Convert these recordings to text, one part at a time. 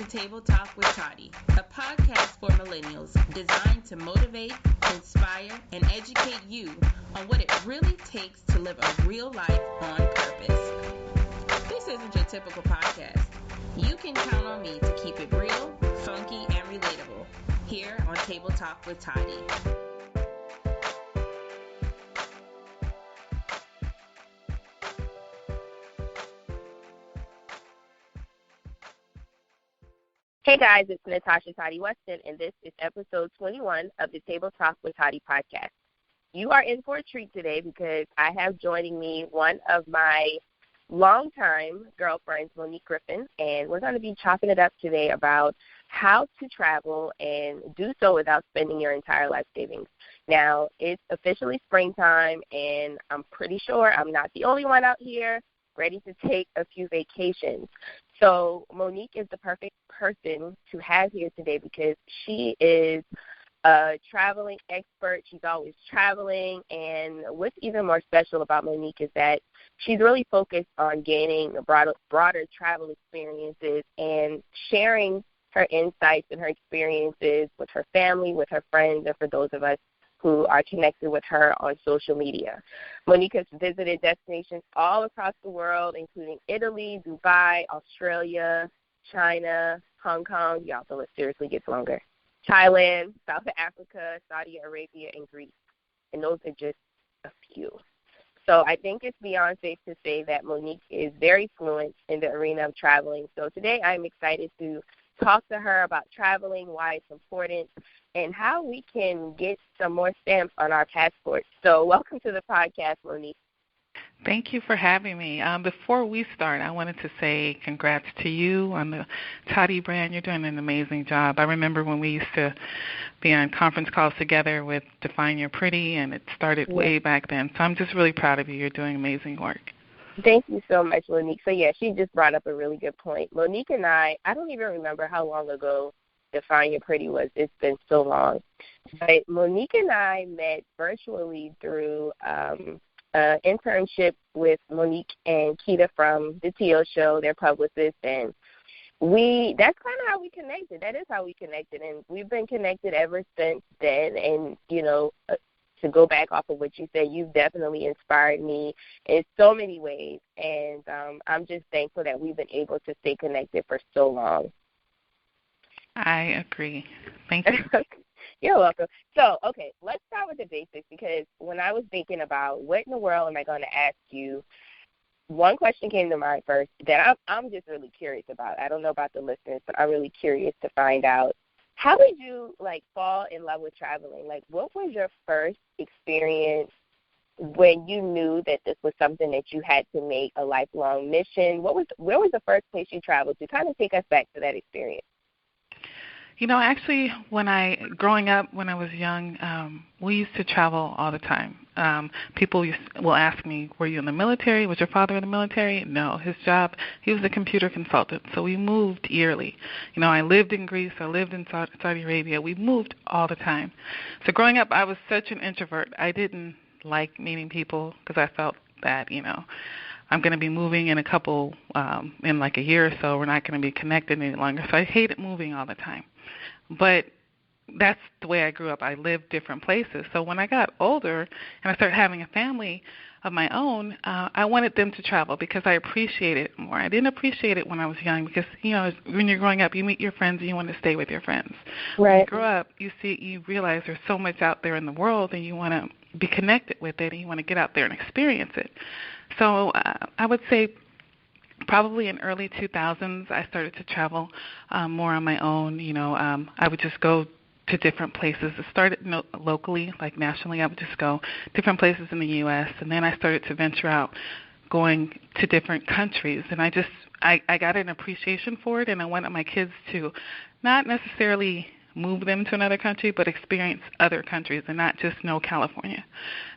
to Table Talk with Toddy, a podcast for millennials designed to motivate, inspire, and educate you on what it really takes to live a real life on purpose. This isn't your typical podcast. You can count on me to keep it real, funky, and relatable here on Table Talk with Toddy. Hey guys, it's Natasha Toddy Weston, and this is episode 21 of the Table Talk with Toddy podcast. You are in for a treat today because I have joining me one of my longtime girlfriends, Monique Griffin, and we're going to be chopping it up today about how to travel and do so without spending your entire life savings. Now, it's officially springtime, and I'm pretty sure I'm not the only one out here ready to take a few vacations. So Monique is the perfect person to have here today because she is a traveling expert. She's always traveling, and what's even more special about Monique is that she's really focused on gaining broader travel experiences and sharing her insights and her experiences with her family, with her friends, and for those of us who are connected with her on social media. Monique has visited destinations all across the world, including Italy, Dubai, Australia, China, Hong Kong. Y'all, the list seriously gets longer. Thailand, South Africa, Saudi Arabia, and Greece. And those are just a few. So I think it's beyond safe to say that Monique is very fluent in the arena of traveling. So today I'm excited to talk to her about traveling, why it's important, and how we can get some more stamps on our passports. So welcome to the podcast, Monique. Thank you for having me. Before we start, I wanted to say congrats to you on the Toddy brand. You're doing an amazing job. I remember when we used to be on conference calls together with Define Your Pretty, and it started way back then. So I'm just really proud of you. You're doing amazing work. Thank you so much, Monique. So, yeah, she just brought up a really good point. Monique and I don't even remember how long ago Define Your Pretty was. It's been so long. But Monique and I met virtually through an internship with Monique and Keita from the Teal Show, their publicist, and that's kind of how we connected. That is how we connected, and we've been connected ever since then. And, you know, to go back off of what you said, you've definitely inspired me in so many ways, and I'm just thankful that we've been able to stay connected for so long. I agree. Thank you. You're welcome. So, okay, let's start with the basics because when I was thinking about what in the world am I going to ask you, one question came to mind first that I'm just really curious about. I don't know about the listeners, but I'm really curious to find out. How did you, fall in love with traveling? What was your first experience when you knew that this was something that you had to make a lifelong mission? Where was the first place you traveled to? Kind of take us back to that experience. You know, actually, growing up, when I was young, we used to travel all the time. People will ask me, were you in the military? Was your father in the military? No. His job, he was a computer consultant, so we moved yearly. You know, I lived in Greece. I lived in Saudi Arabia. We moved all the time. So growing up, I was such an introvert. I didn't like meeting people because I felt that, you know, I'm going to be moving in in a year or so. We're not going to be connected any longer. So I hated moving all the time. But that's the way I grew up. I lived different places. So when I got older and I started having a family of my own, I wanted them to travel because I appreciated it more. I didn't appreciate it when I was young because, you know, when you're growing up, you meet your friends and you want to stay with your friends. Right. When you grow up, you realize there's so much out there in the world and you want to be connected with it and you want to get out there and experience it. So I would say probably in early 2000s, I started to travel more on my own. You know, I would just go to different places. It started locally, nationally. I would just go different places in the U.S., and then I started to venture out, going to different countries. And I got an appreciation for it, and I wanted my kids to not necessarily move them to another country, but experience other countries and not just know California,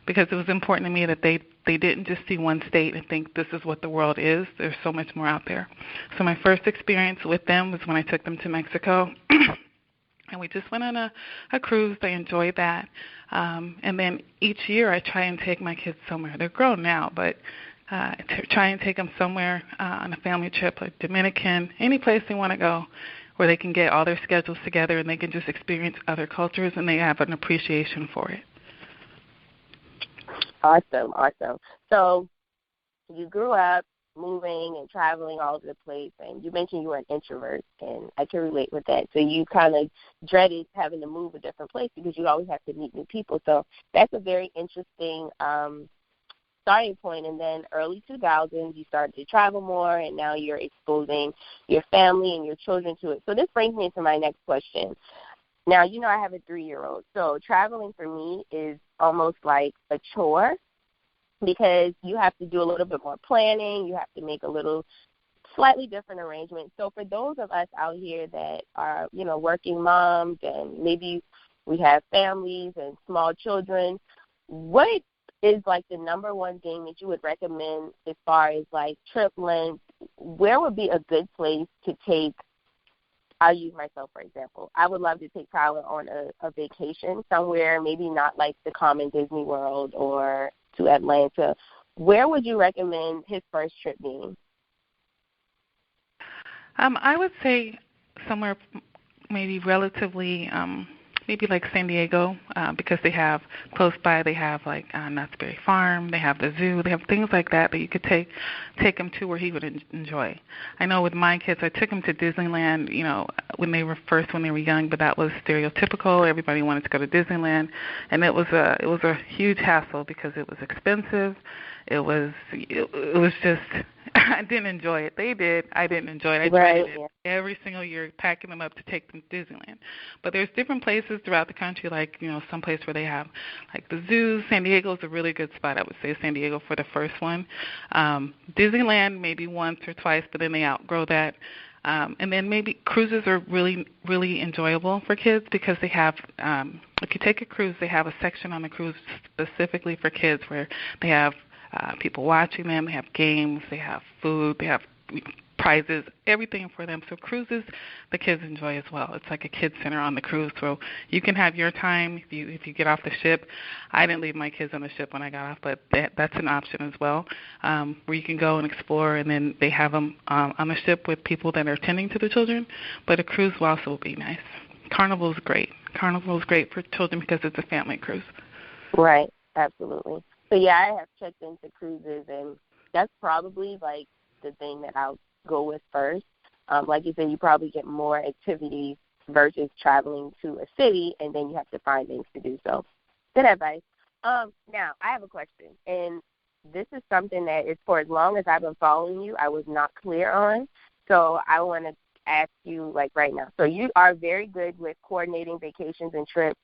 because it was important to me that they didn't just see one state and think this is what the world is. There's so much more out there. So my first experience with them was when I took them to Mexico, and we just went on a cruise. They enjoyed that. And then each year I try and take my kids somewhere. They're grown now, but try and take them somewhere on a family trip, like Dominican, any place they want to go. where they can get all their schedules together and they can just experience other cultures and they have an appreciation for it. Awesome. So you grew up moving and traveling all over the place, and you mentioned you were an introvert, and I can relate with that. So you kind of dreaded having to move a different place because you always have to meet new people. So that's a very interesting starting point. And then early 2000s, you started to travel more, and now you're exposing your family and your children to it. So this brings me to my next question. Now, you know I have a 3-year-old, so traveling for me is almost like a chore because you have to do a little bit more planning. You have to make a little slightly different arrangements. So for those of us out here that are, you know, working moms and maybe we have families and small children, what is like the number one thing that you would recommend as far as like trip length? Where would be a good place to take? I'll use myself, for example. I would love to take Tyler on a vacation somewhere, maybe not like the common Disney World or to Atlanta. Where would you recommend his first trip being? I would say somewhere maybe relatively, maybe like San Diego, because they have close by. They have like Knott's Berry Farm. They have the zoo. They have things like that you could take him to where he would enjoy. I know with my kids, I took him to Disneyland. You know, when they were young, but that was stereotypical. Everybody wanted to go to Disneyland, and it was a huge hassle because it was expensive. It was just. I didn't enjoy it. They did. I didn't enjoy it. I dreaded it every single year, packing them up to take them to Disneyland. But there's different places throughout the country, like, you know, some place where they have, like, the zoos. San Diego is a really good spot. I would say San Diego for the first one. Disneyland maybe once or twice, but then they outgrow that. And then maybe cruises are really, really enjoyable for kids because they have, if you take a cruise, they have a section on the cruise specifically for kids where they have people watching them, they have games, they have food, they have prizes, everything for them. So cruises, the kids enjoy as well. It's like a kids center on the cruise, so you can have your time if you get off the ship. I didn't leave my kids on the ship when I got off, but that's an option as well, where you can go and explore, and then they have them on the ship with people that are tending to the children. But a cruise will also be nice. Carnival is great. Carnival is great for children because it's a family cruise. Right, absolutely. So, yeah, I have checked into cruises, and that's probably, like, the thing that I'll go with first. Like you said, you probably get more activities versus traveling to a city, and then you have to find things to do. So, good advice. Now, I have a question, and this is something that is for as long as I've been following you, I was not clear on. So I want to ask you, like, right now. So you are very good with coordinating vacations and trips.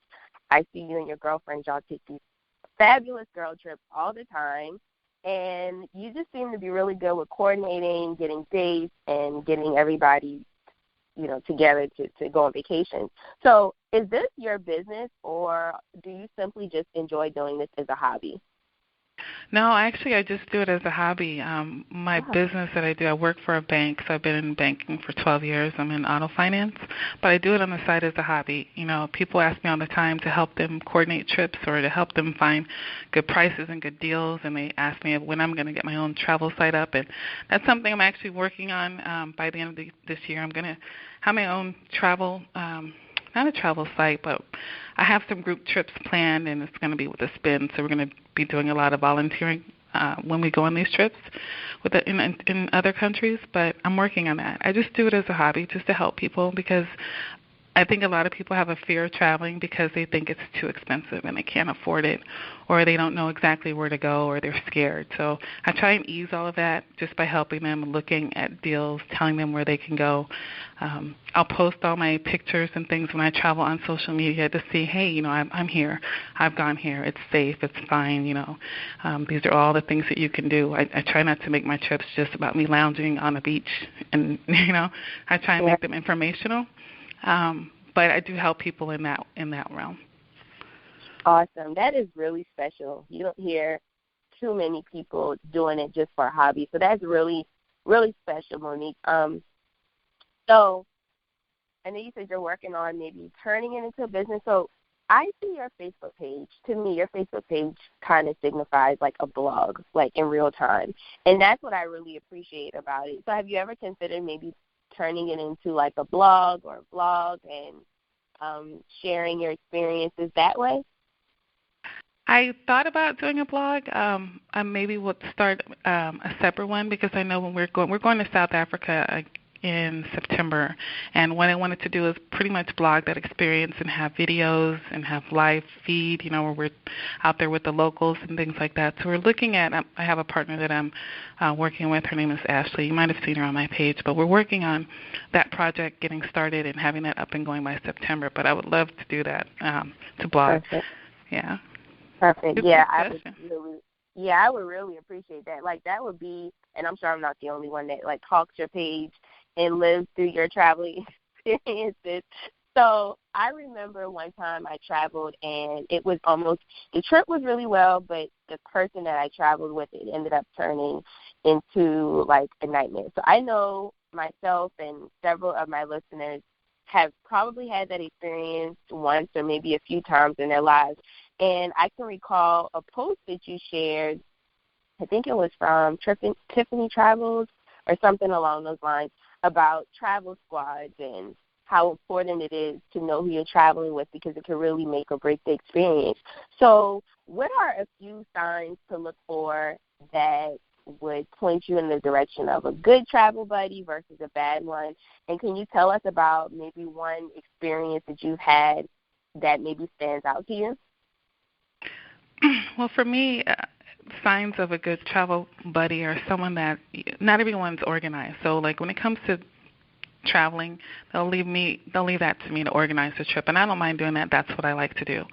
I see you and your girlfriend, y'all take these fabulous girl trips all the time, and you just seem to be really good with coordinating, getting dates, and getting everybody, you know, together to go on vacation. So is this your business, or do you simply just enjoy doing this as a hobby? No, actually, I just do it as a hobby. My business that I do, I work for a bank, so I've been in banking for 12 years. I'm in auto finance, but I do it on the side as a hobby. You know, people ask me all the time to help them coordinate trips or to help them find good prices and good deals, and they ask me when I'm going to get my own travel site up, and that's something I'm actually working on. By the end of this year, I'm going to have my own travel not a travel site, but I have some group trips planned, and it's going to be with a spin. So we're going to be doing a lot of volunteering when we go on these trips in other countries. But I'm working on that. I just do it as a hobby, just to help people, because I think a lot of people have a fear of traveling because they think it's too expensive and they can't afford it, or they don't know exactly where to go, or they're scared. So I try and ease all of that just by helping them, looking at deals, telling them where they can go. I'll post all my pictures and things when I travel on social media to see, hey, you know, I'm here. I've gone here. It's safe. It's fine. You know, these are all the things that you can do. I try not to make my trips just about me lounging on the beach, and, you know, I try and make them informational. But I do help people in that realm. Awesome. That is really special. You don't hear too many people doing it just for a hobby. So that's really, really special, Monique. So I know you said you're working on maybe turning it into a business. So I see your Facebook page. To me, your Facebook page kind of signifies like a blog, like in real time. And that's what I really appreciate about it. So have you ever considered maybe turning it into like a blog or a vlog and sharing your experiences that way? I thought about doing a blog. I maybe would start a separate one because I know when we're going to South Africa in September, and what I wanted to do is pretty much blog that experience and have videos and have live feed, where we're out there with the locals and things like that. So we're looking at, I have a partner that I'm working with. Her name is Ashley. You might have seen her on my page, but we're working on that project getting started and having that up and going by September. But I would love to do that, to blog. Perfect. Yeah. Perfect. Good yeah, discussion. I would really appreciate that. Like, that would be, and I'm sure I'm not the only one that, like, hawks your page and lives through your traveling experiences. So I remember one time I traveled, and it was the trip was really well, but the person that I traveled with, it ended up turning into, like, a nightmare. So I know myself and several of my listeners have probably had that experience once or maybe a few times in their lives. And I can recall a post that you shared, I think it was from Tiffany Travels or something along those lines, about travel squads and how important it is to know who you're traveling with because it can really make or break the experience. So what are a few signs to look for that would point you in the direction of a good travel buddy versus a bad one? And can you tell us about maybe one experience that you've had that maybe stands out to you? Well, for me, signs of a good travel buddy are someone that not everyone's organized. So, like, when it comes to traveling, they'll leave that to me to organize the trip, and I don't mind doing that. That's what I like to do.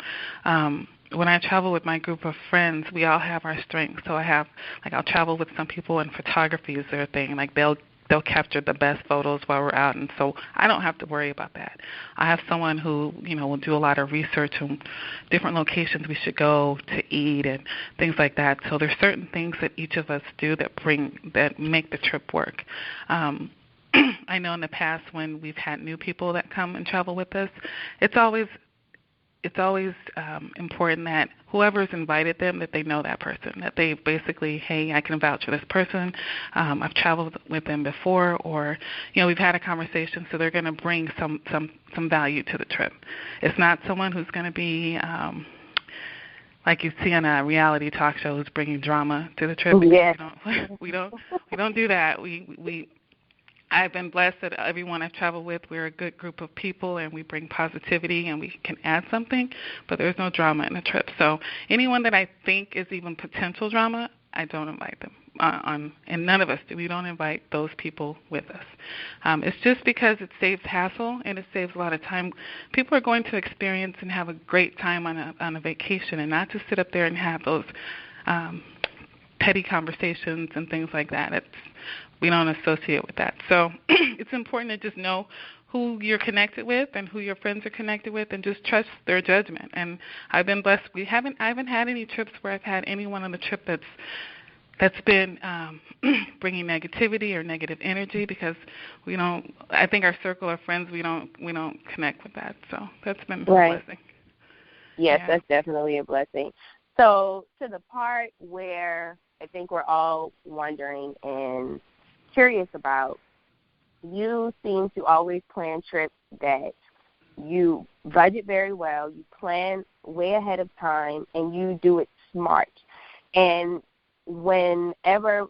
When I travel with my group of friends, we all have our strengths. So I'll travel with some people, and photography is their thing. Like, they'll capture the best photos while we're out, and so I don't have to worry about that. I have someone who, will do a lot of research on different locations we should go to eat and things like that. So there's certain things that each of us do that make the trip work. I know in the past when we've had new people that come and travel with us, it's always important that whoever's invited them, that they know that person, that they basically, hey, I can vouch for this person. I've traveled with them before, or, we've had a conversation, so they're going to bring some value to the trip. It's not someone who's going to be like you see on a reality talk show who's bringing drama to the trip. Yes. We don't do that. I've been blessed that everyone I've traveled with, we're a good group of people, and we bring positivity, and we can add something, but there's no drama in the trip. So anyone that I think is even potential drama, I don't invite them and none of us do. We don't invite those people with us. It's just because it saves hassle, and it saves a lot of time. People are going to experience and have a great time on a vacation, and not to sit up there and have those petty conversations and things like that. We don't associate with that. So it's important to just know who you're connected with and who your friends are connected with, and just trust their judgment. And I've been blessed. I haven't had any trips where I've had anyone on the trip that's been bringing negativity or negative energy, because I think our circle of friends, we don't connect with that. So that's been a blessing. Yes, yeah. That's definitely a blessing. So to the part where I think we're all wondering and curious about, you seem to always plan trips that you budget very well, you plan way ahead of time, and you do it smart. And whenever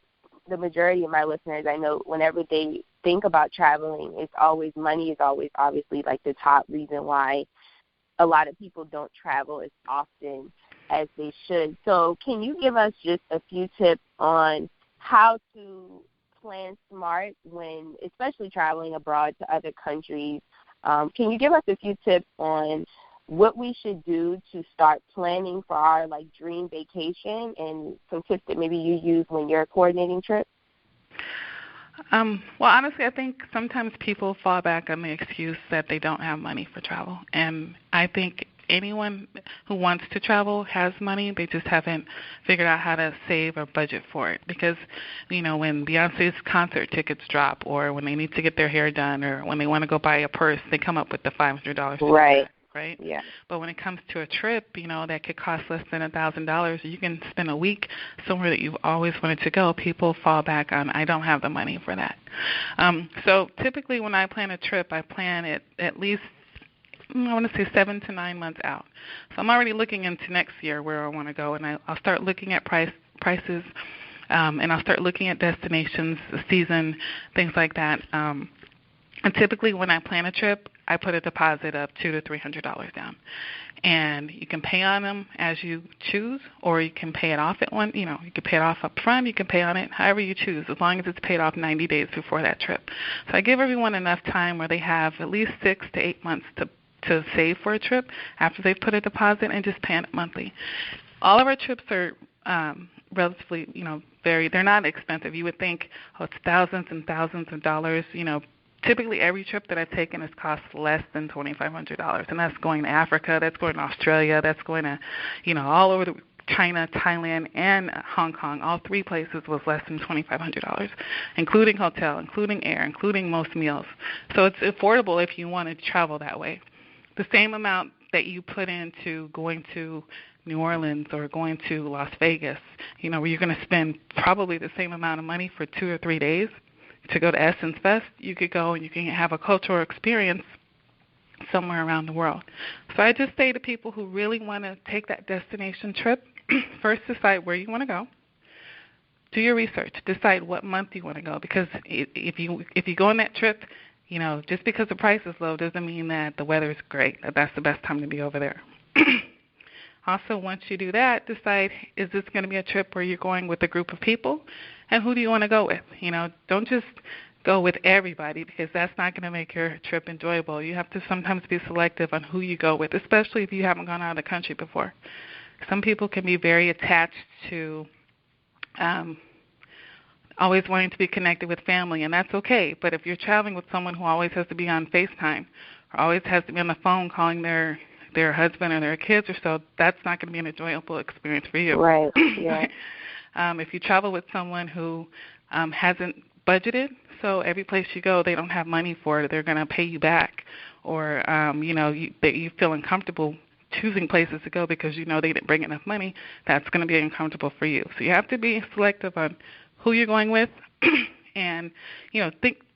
the majority of my listeners, I know whenever they think about traveling, money is always obviously like the top reason why a lot of people don't travel as often as they should. So can you give us just a few tips on how to plan smart when, especially traveling abroad to other countries? Can you give us a few tips on what we should do to start planning for our dream vacation, and some tips that maybe you use when you're coordinating trips? Well, honestly, I think sometimes people fall back on the excuse that they don't have money for travel. And I think anyone who wants to travel has money. They just haven't figured out how to save or budget for it. Because, when Beyonce's concert tickets drop, or when they need to get their hair done, or when they want to go buy a purse, they come up with the $500. Right. right? Yeah. But when it comes to a trip, that could cost less than $1,000, you can spend a week somewhere that you've always wanted to go. People fall back on, I don't have the money for that. So typically when I plan a trip, I plan it at least, I want to say 7 to 9 months out. So I'm already looking into next year where I want to go, and I'll start looking at prices, and I'll start looking at destinations, season, things like that. And typically when I plan a trip, I put a deposit of $200 to $300 down. And you can pay on them as you choose, or you can pay it off at one, you can pay it off up front, you can pay on it however you choose, as long as it's paid off 90 days before that trip. So I give everyone enough time where they have at least 6 to 8 months to save for a trip after they've put a deposit and just pay it monthly. All of our trips are relatively, they're not expensive. You would think, it's thousands and thousands of dollars. Typically every trip that I've taken has cost less than $2,500, and that's going to Africa, that's going to Australia, that's going to, all over China, Thailand, and Hong Kong. All 3 places was less than $2,500, including hotel, including air, including most meals. So it's affordable if you want to travel that way. The same amount that you put into going to New Orleans or going to Las Vegas, where you're going to spend probably the same amount of money for 2 or 3 days to go to Essence Fest, you could go and you can have a cultural experience somewhere around the world. So I just say to people who really want to take that destination trip, first decide where you want to go. Do your research. Decide what month you want to go, because if you go on that trip, just because the price is low doesn't mean that the weather is great, that's the best time to be over there. Also, once you do that, decide, is this going to be a trip where you're going with a group of people, and who do you want to go with? Don't just go with everybody, because that's not going to make your trip enjoyable. You have to sometimes be selective on who you go with, especially if you haven't gone out of the country before. Some people can be very attached to always wanting to be connected with family, and that's okay. But if you're traveling with someone who always has to be on FaceTime or always has to be on the phone calling their husband or their kids or so, that's not going to be an enjoyable experience for you. Right, yeah. If you travel with someone who hasn't budgeted, so every place you go, they don't have money for it, they're going to pay you back, or, that you feel uncomfortable choosing places to go because they didn't bring enough money, that's going to be uncomfortable for you. So you have to be selective on who you're going with and,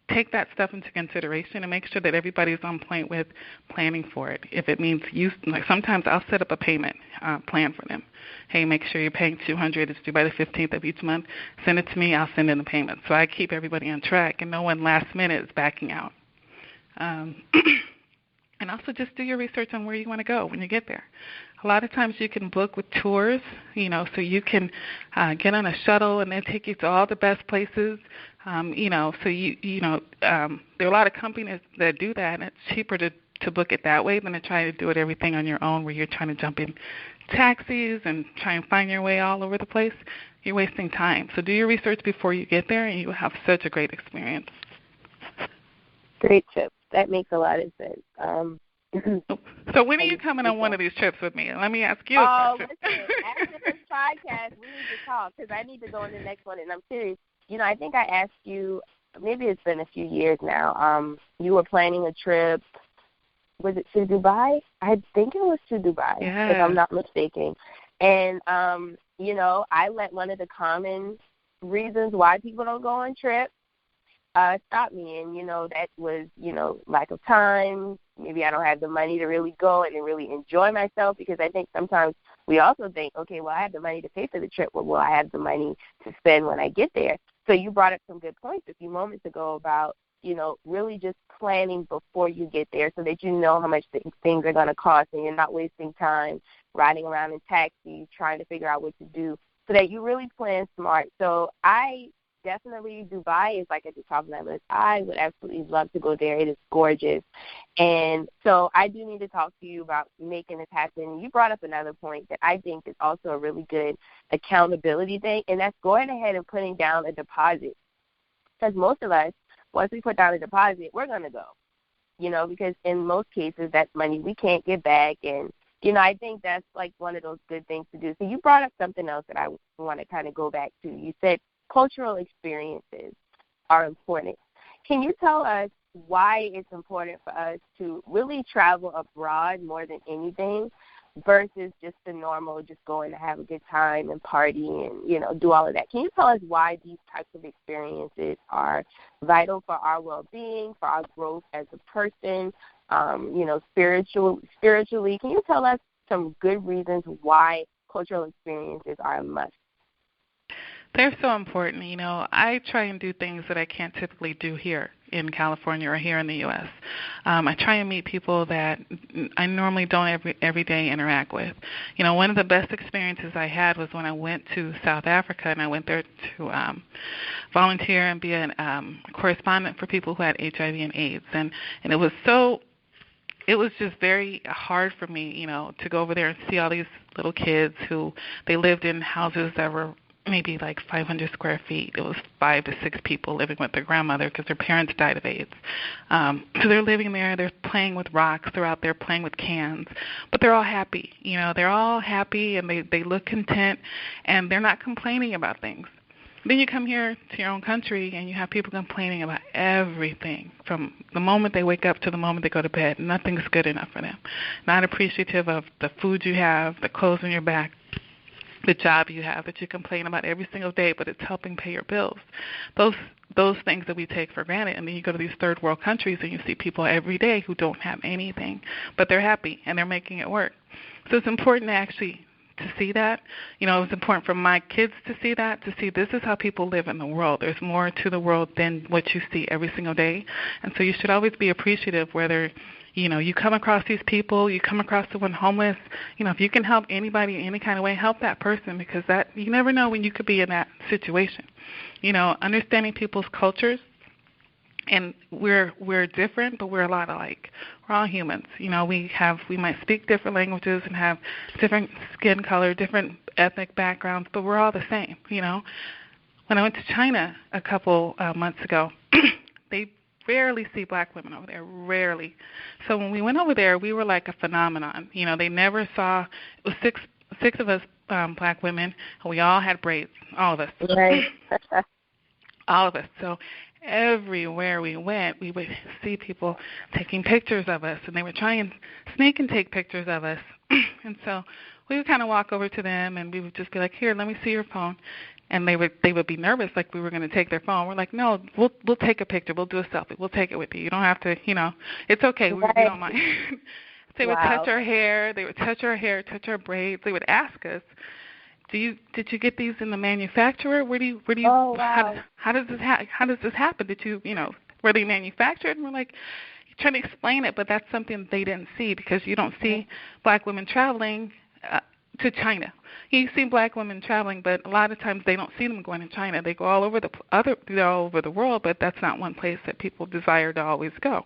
take that stuff into consideration and make sure that everybody's on point with planning for it. If it means sometimes I'll set up a payment plan for them. Hey, make sure you're paying $200. It's due by the 15th of each month. Send it to me. I'll send in the payment. So I keep everybody on track and no one last minute is backing out. And also just do your research on where you want to go when you get there. A lot of times you can book with tours, so you can get on a shuttle and they take you to all the best places. So there are a lot of companies that do that, and it's cheaper to book it that way than to try to do it everything on your own, where you're trying to jump in taxis and try and find your way all over the place. You're wasting time. So do your research before you get there, and you will have such a great experience. Great tip. That makes a lot of sense. So when are you coming on one of these trips with me? Let me ask you a question. Listen, after this podcast, we need to talk, because I need to go on the next one, and I'm serious. I think I asked you, maybe it's been a few years now, you were planning a trip. Was it to Dubai? I think it was to Dubai, if I'm not mistaken. And, I let one of the common reasons why people don't go on trips stop me. And, that was, lack of time. Maybe I don't have the money to really go and really enjoy myself, because I think sometimes we also think, okay, well, I have the money to pay for the trip. Well, will I have the money to spend when I get there? So you brought up some good points a few moments ago about, really just planning before you get there so that you know how much things are going to cost and you're not wasting time riding around in taxis trying to figure out what to do, so that you really plan smart. So definitely, Dubai is at the top of my list. I would absolutely love to go there. It is gorgeous. And so I do need to talk to you about making this happen. You brought up another point that I think is also a really good accountability thing, and that's going ahead and putting down a deposit. Because most of us, once we put down a deposit, we're going to go, because in most cases that's money we can't get back. And, I think that's one of those good things to do. So you brought up something else that I want to kind of go back to. You said cultural experiences are important. Can you tell us why it's important for us to really travel abroad more than anything versus just the normal, just going to have a good time and party and, do all of that. Can you tell us why these types of experiences are vital for our well-being, for our growth as a person, spiritually? Can you tell us some good reasons why cultural experiences are a must? They're so important. I try and do things that I can't typically do here in California or here in the U.S. I try and meet people that I normally don't every day interact with. One of the best experiences I had was when I went to South Africa, and I went there to volunteer and be a correspondent for people who had HIV and AIDS. And it was just very hard for me, to go over there and see all these little kids who they lived in houses that were maybe like 500 square feet. It was 5 to 6 people living with their grandmother because their parents died of AIDS. So they're living there. They're playing with rocks. They're out there playing with cans. But they're all happy. They're all happy, and they look content, and they're not complaining about things. Then you come here to your own country, and you have people complaining about everything from the moment they wake up to the moment they go to bed. Nothing's good enough for them. Not appreciative of the food you have, the clothes on your back, the job you have that you complain about every single day, but it's helping pay your bills. Those things that we take for granted. And then you go to these third world countries and you see people every day who don't have anything, but they're happy and they're making it work. So it's important to see that. It was important for my kids to see that, to see this is how people live in the world. There's more to the world than what you see every single day. And so you should always be appreciative whether you come across these people, you come across someone homeless, if you can help anybody in any kind of way, help that person, because that you never know when you could be in that situation. Understanding people's cultures, and we're different, but we're a lot alike. We're all humans. We might speak different languages and have different skin color, different ethnic backgrounds, but we're all the same. When I went to China a couple months ago, they rarely see black women over there, rarely. So when we went over there, we were like a phenomenon. They never saw, it was six of us black women, and we all had braids, all of us. Right. All of us. So everywhere we went, we would see people taking pictures of us, and they would try and sneak and take pictures of us. And so we would kind of walk over to them, and we would just be like, here, let me see your phone. And they would be nervous, like we were going to take their phone. We're like, no, we'll take a picture. We'll do a selfie. We'll take it with you. You don't have to, it's okay. Right. We don't mind. They would touch our hair. They would touch our hair, touch our braids. They would ask us, did you get these in the manufacturer? Where do you? Oh, wow. How does this happen? Did you, were they manufactured? And we're like, trying to explain it, but that's something they didn't see because you don't see black women traveling to China. You see black women traveling, but a lot of times they don't see them going to China. They go all over the world, but that's not one place that people desire to always go.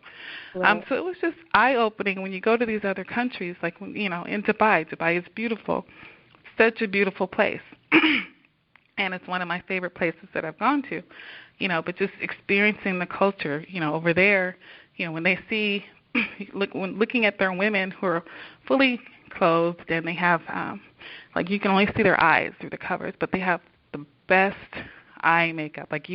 Right. So it was just eye-opening when you go to these other countries, like in Dubai. Dubai is beautiful, such a beautiful place, and it's one of my favorite places that I've gone to. But just experiencing the culture, over there, when they see, looking at their women who are fully clothed and they have like you can only see their eyes through the covers, but they have the best eye makeup, like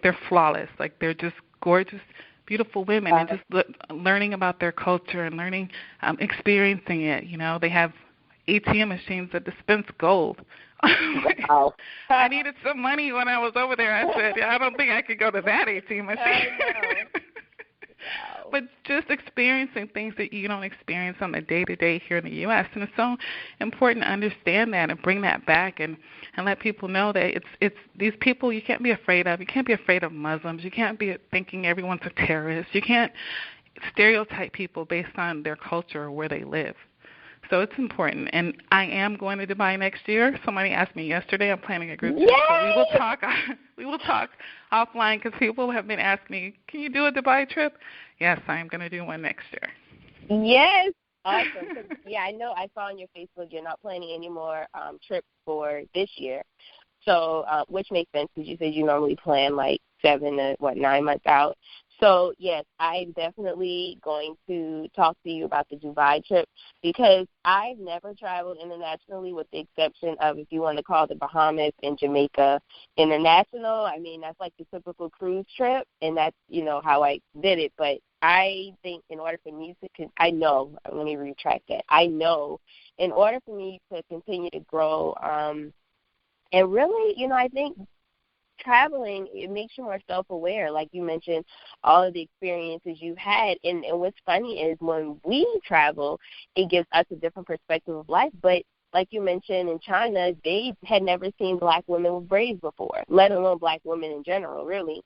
they're flawless, like they're just gorgeous, beautiful women. And just learning about their culture and learning, experiencing it. They have ATM machines that dispense gold. Wow. I needed some money when I was over there. I said, I don't think I could go to that ATM machine. But just experiencing things that you don't experience on the day-to-day here in the U.S. And it's so important to understand that and bring that back and let people know that it's these people you can't be afraid of. You can't be afraid of Muslims. You can't be thinking everyone's a terrorist. You can't stereotype people based on their culture or where they live. So it's important. And I am going to Dubai next year. Somebody asked me yesterday. I'm planning a group trip. So we will talk offline because people have been asking me, can you do a Dubai trip? Yes, I am going to do one next year. Yes. Awesome. Yeah, I know I saw on your Facebook you're not planning any more trips for this year. So, which makes sense because you said you normally plan like 7 to 9 months out. So, yes, I'm definitely going to talk to you about the Dubai trip because I've never traveled internationally with the exception of, if you want to call the Bahamas and Jamaica international. I mean, that's like the typical cruise trip, and that's, how I did it. But I think in order for me to, let me retract that. I know in order for me to continue to grow, and really, I think traveling, it makes you more self-aware. Like you mentioned, all of the experiences you've had. And what's funny is when we travel, it gives us a different perspective of life. But like you mentioned, in China, they had never seen black women with braids before, let alone black women in general, really.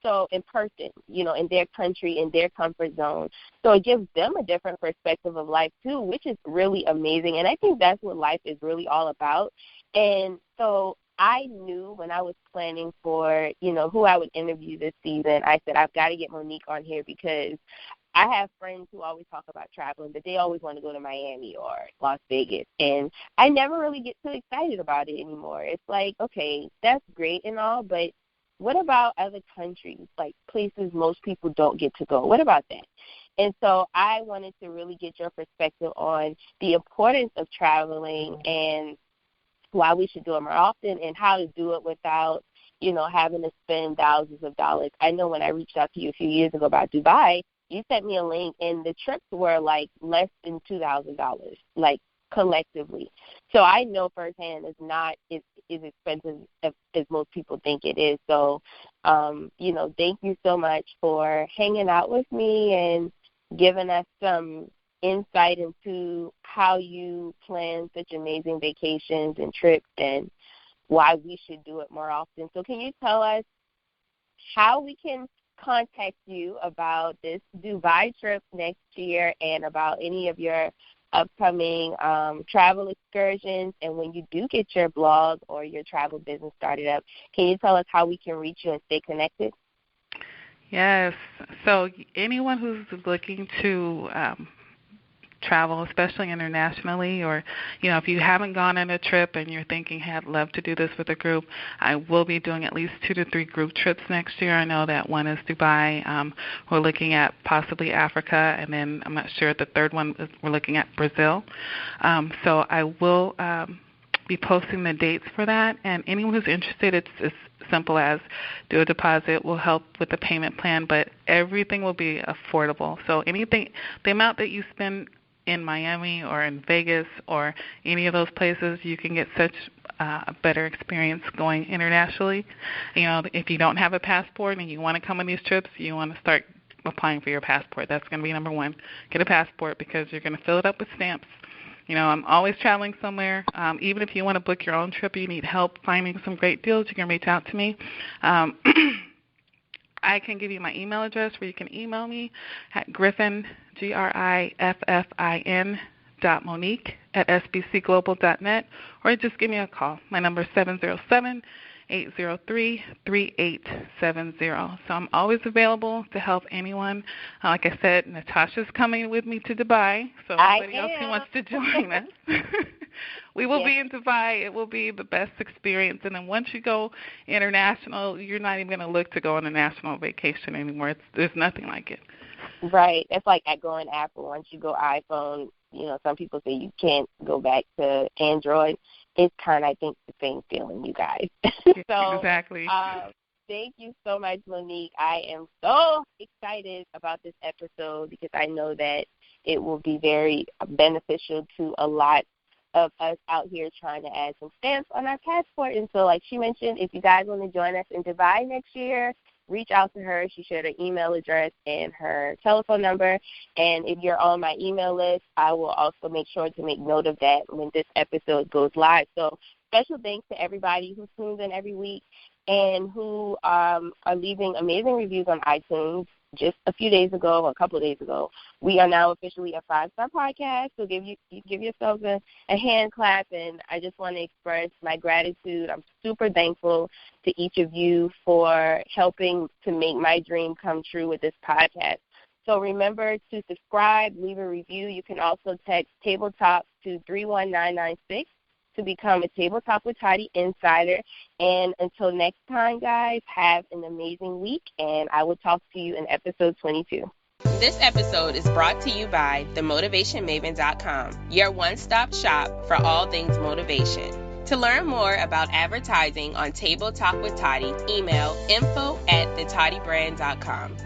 So in person, in their country, in their comfort zone. So it gives them a different perspective of life, too, which is really amazing. And I think that's what life is really all about. And so I knew when I was planning for, who I would interview this season, I said, I've got to get Monique on here because I have friends who always talk about traveling, but they always want to go to Miami or Las Vegas. And I never really get too excited about it anymore. It's like, okay, that's great and all, but what about other countries, like places most people don't get to go? What about that? And so I wanted to really get your perspective on the importance of traveling and why we should do it more often and how to do it without, having to spend thousands of dollars. I know when I reached out to you a few years ago about Dubai, you sent me a link, and the trips were, like, less than $2,000, like, collectively. So I know firsthand it's not as expensive as most people think it is. So, thank you so much for hanging out with me and giving us some insight into how you plan such amazing vacations and trips and why we should do it more often. So can you tell us how we can contact you about this Dubai trip next year and about any of your upcoming travel excursions? And when you do get your blog or your travel business started up, can you tell us how we can reach you and stay connected? Yes. So anyone who's looking to travel, especially internationally, or, if you haven't gone on a trip and you're thinking, hey, I'd love to do this with a group, I will be doing at least 2 to 3 group trips next year. I know that one is Dubai. We're looking at possibly Africa, and then I'm not sure the third one is we're looking at Brazil. So I will be posting the dates for that, and anyone who's interested, it's as simple as do a deposit. We'll help with the payment plan, but everything will be affordable. So anything, the amount that you spend in Miami or in Vegas or any of those places, you can get such a better experience going internationally. If you don't have a passport and you want to come on these trips, you want to start applying for your passport. That's going to be number one. Get a passport because you're going to fill it up with stamps. I'm always traveling somewhere. Even if you want to book your own trip, you need help finding some great deals, you can reach out to me. I can give you my email address where you can email me at Griffin, Griffin, .Monique@sbcglobal.net, or just give me a call. My number is 707-803-3870. So I'm always available to help anyone. Like I said, Natasha's coming with me to Dubai, so anybody else who wants to join us. We will be in Dubai. It will be the best experience. And then once you go international, you're not even going to look to go on a national vacation anymore. There's nothing like it. Right. It's like going Apple. Once you go iPhone, some people say you can't go back to Android. It's kind of, I think, the same feeling, you guys. So, exactly. Thank you so much, Monique. I am so excited about this episode because I know that it will be very beneficial to a lot of us out here trying to add some stamps on our passport. And so, like she mentioned, if you guys want to join us in Dubai next year, reach out to her. She shared her email address and her telephone number. And if you're on my email list, I will also make sure to make note of that when this episode goes live. So special thanks to everybody who tunes in every week and who are leaving amazing reviews on iTunes. Just a couple of days ago, we are now officially a 5-star podcast. So give yourselves a hand clap, and I just want to express my gratitude. I'm super thankful to each of you for helping to make my dream come true with this podcast. So remember to subscribe, leave a review. You can also text Tabletop to 31996. to become a Table Talk with Toddy Insider. And until next time, guys, have an amazing week, and I will talk to you in episode 22. This episode is brought to you by themotivationmaven.com, your one-stop shop for all things motivation. To learn more about advertising on Table Talk with Toddy, email info@thetoddybrand.com.